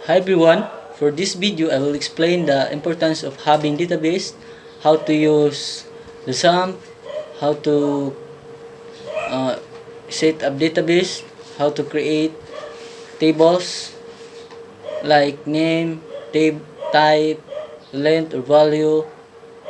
Hi everyone, for this video I will explain the importance of having database, how to use the sum, how to uh, set up database, how to create tables like name, type, length or value,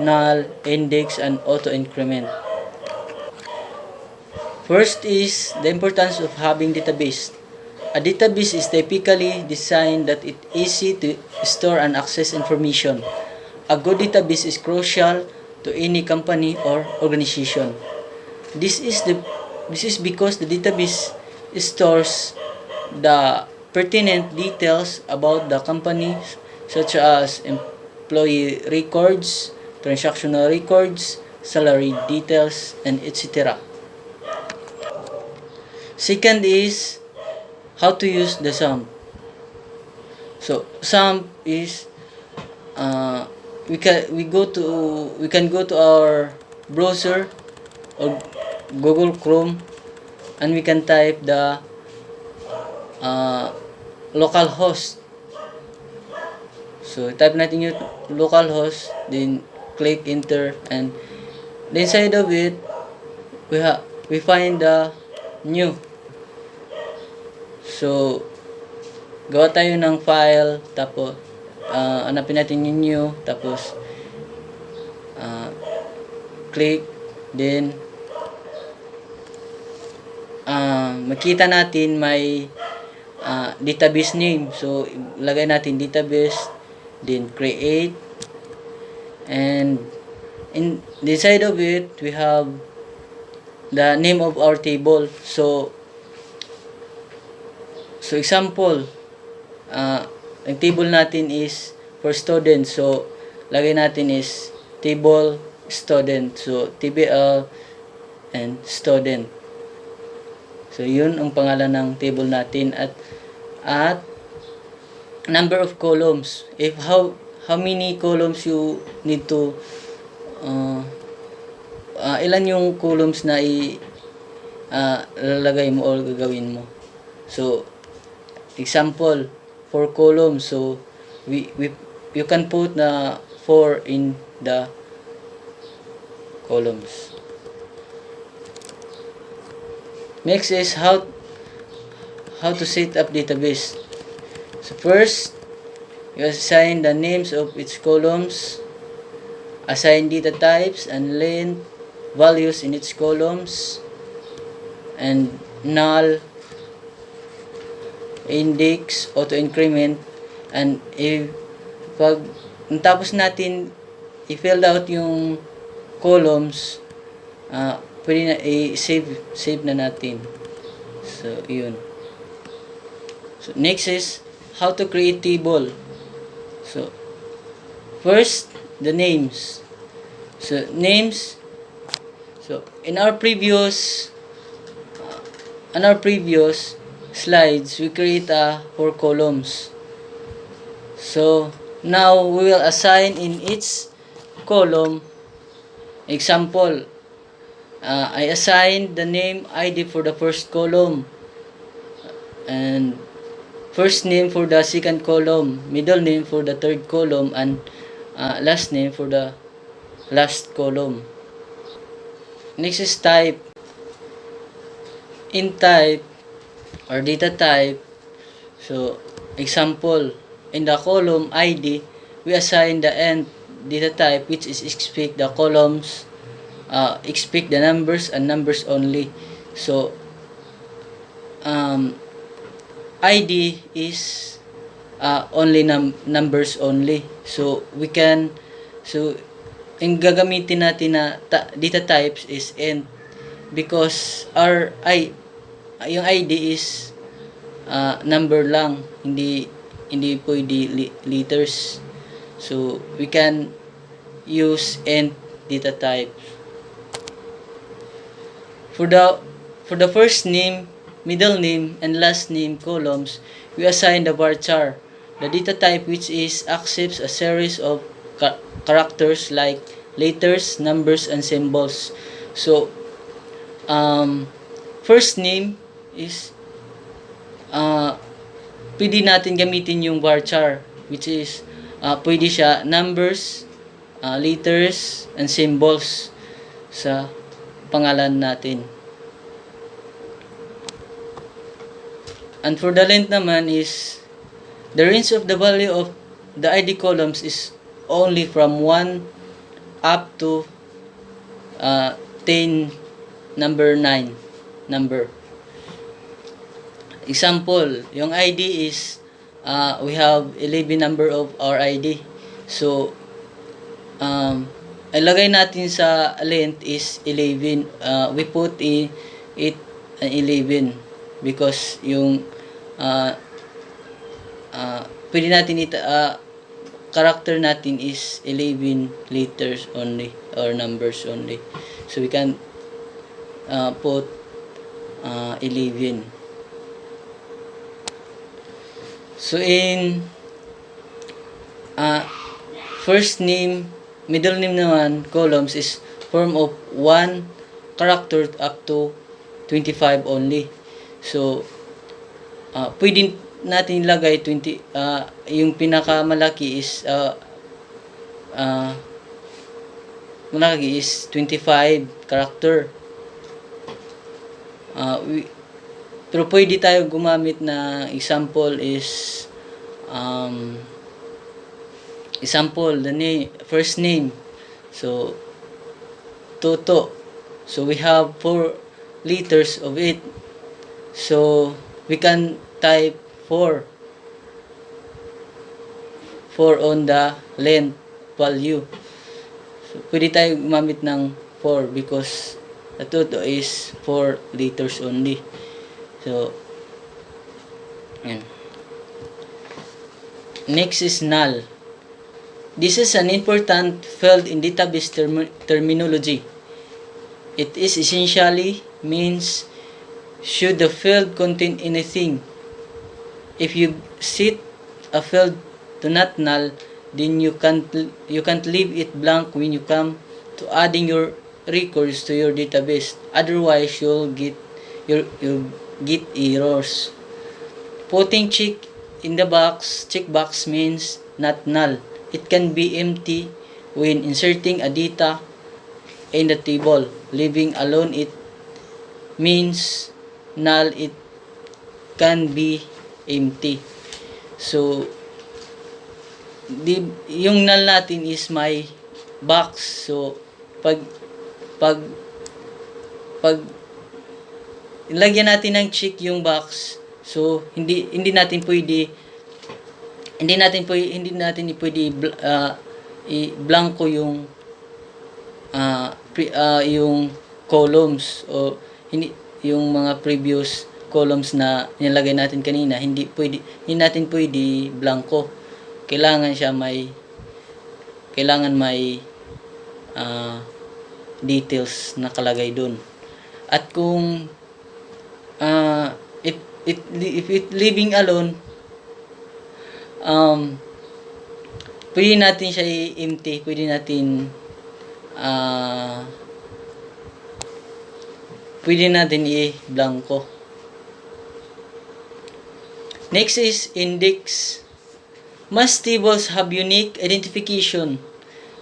null, index, and auto increment. First is the importance of having database. A database is typically designed that it is easy to store and access information. A good database is crucial to any company or organization. This is the this is because the database stores the pertinent details about the company, such as employee records, transactional records, salary details, and etc. Second is how to use the sum. So sum is we can go to our browser or Google Chrome, and we can type the uh, local host. So type natin yung local host, then click enter, and the inside of it we find the new. So gawa tayo ng file, tapos hanapin natin yung new, tapos click, then makita natin may database name. So lagay natin database, then create, and in the side of it we have the name of our table. So example, ang table natin is for student, so lagay natin is table student, so TBL and student. So yun ang pangalan ng table natin, at number of columns, if how many columns you need to ilan yung columns na lalagay mo or gagawin mo. So example, 4 columns, so you can put the 4 in the columns. Next is how to set up database. So first, you assign the names of its columns, assign data types and length values in its columns, and null, index, auto increment, and pag tapos natin i-fill out yung columns, pwede na i-save na natin. So yun. So next is how to create table. So first, the names. So names, so in our previous slides, we create 4 columns. So now we will assign in each column. Example, I assign the name ID for the first column, and first name for the second column, middle name for the third column, and last name for the last column. Next is type. In type or data type, so example, in the column ID, we assign the end data type, which is expect the columns, expect the numbers and numbers only. So ID is only numbers only. So we can, so yung gagamitin natin na data types is end, because yung ID is number lang, hindi pwede letters. So we can use end data type. For the first name, middle name, and last name columns, we assign the varchar, the data type which is accepts a series of characters like letters, numbers, and symbols. So first name is pwede natin gamitin yung varchar, which is pwede siya numbers, letters, and symbols sa pangalan natin. And for the length naman is the range of the value of the ID columns is only from 1 up to 10 number 9 number. Example, yung ID is we have 11 number of our ID. So ilagay natin sa length is 11. We put it 11 because yung pwede natin character natin is 11 letters only or numbers only. So we can put 11. So in first name, middle name naman, columns is form of 1 character up to 25 only. So pwede natin ilagay 20, yung pinakamalaki is malaki is 25 character. Pero pwede tayo gumamit na example is example the first name. So Toto. So we have 4 letters of it. So we can type 4 on the length value. So pwede tayo gumamit ng 4 because the Toto is 4 letters only. So, yan. Next is null. This is an important field in database terminology. It is essentially means should the field contain anything. If you set a field to not null, then you can't leave it blank when you come to adding your records to your database. Otherwise, you'll get errors. Putting check in the checkbox means not null. It can be empty when inserting a data in the table. Leaving alone it means null. It can be empty. So yung null natin is my box. So pag ilagyan natin ng check yung box, so hindi natin pwede i-blanko yung yung columns o yung mga previous columns na nilagay natin kanina. Hindi natin pwede blanko. Kailangan may details nakalagay dun. At kung if it leaving alone, pwede natin siya i-empty, pwede natin i-blanko. Next is index. Most tables have unique identification.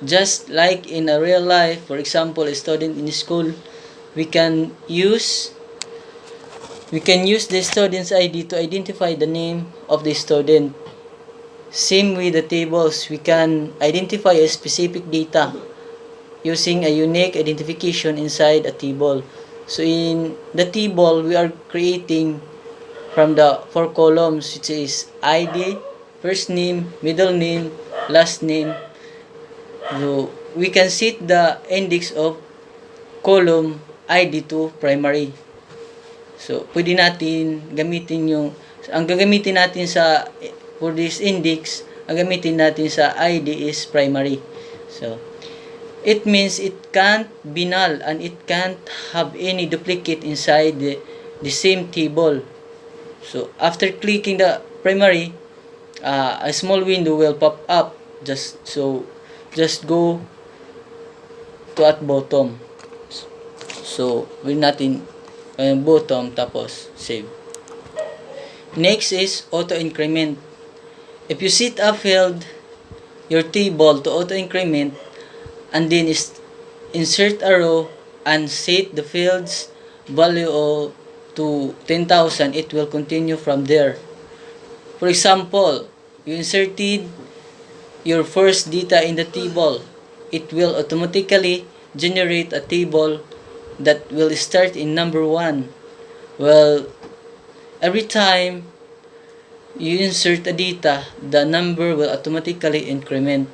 Just like in a real life, for example, a student in school, we can use the student's ID to identify the name of the student. Same with the tables, we can identify a specific data using a unique identification inside a table. So in the table, we are creating from the 4 columns, which is ID, first name, middle name, last name. So we can set the index of column ID to primary. So pwede natin gamitin ang gagamitin natin for this index, ang gamitin natin sa ID is primary. So it means it can't be null and it can't have any duplicate inside the same table. So after clicking the primary, a small window will pop up. Just go to at bottom. So, will natin bottom tapos save. Next is auto-increment. If you set a field, your table to auto-increment, and then insert a row and set the field's value to 10,000, it will continue from there. For example, you inserted your first data in the table. It will automatically generate a table that will start in number 1. Well, every time you insert a data, the number will automatically increment.